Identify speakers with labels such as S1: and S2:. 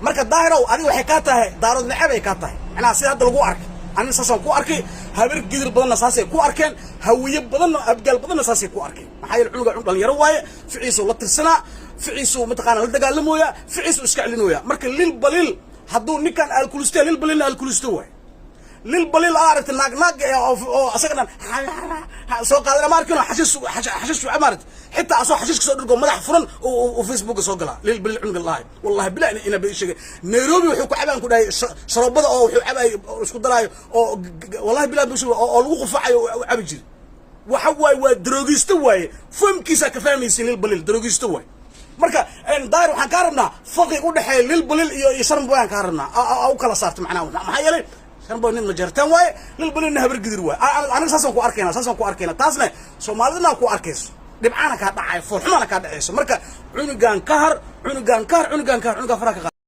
S1: marka daahirow adiga waxay ka tahay daarood nacab ay ka tahay anaa sida hadda lagu arkay anna saasan ku arkay habar gidir badan saasay ku arkeen hawiye badan abgaal badan saasay ku arkeen maxay cunuga dhalinyaro waaye ficiisu la tirsanaa ficiisu mataqaana la dagaalamooya ficiisu iska celinooya marka lil balil hadduu ninkan alkulistay lil balil alkulistay waay lil balil aaragta naag oo asagana soo qaadana markino xashish amaarad xitaa asoo xashish soo dhirgo madax furan oo Facebook soo gala lil balil cunug allah wallahi bilaa ina beeshiga Nairobi wuxuu ku xabaan ku dhahay sharabada oo wuxuu xabay isku daraayo oo wallahi bilaa beeshiga oo lagu qufacayo cabi jir waxa waa drogisto waaye famkiisa ka fahmaysin lil balil drogisto waaye marka daar waxaan ka rabnaa faqi u dhaxay lil balil iyo sharm booyan ka rabnaa oo kala saarto macnaha maxay yeelay sharbo nin ma jartan waaye lil balil habar gidir waaye aniga saasan ku arkayna taasna Soomaalidana ku arkayso dhibcaana ka dhacay furxumana ka dhacayso marka cunugan ka har faraqa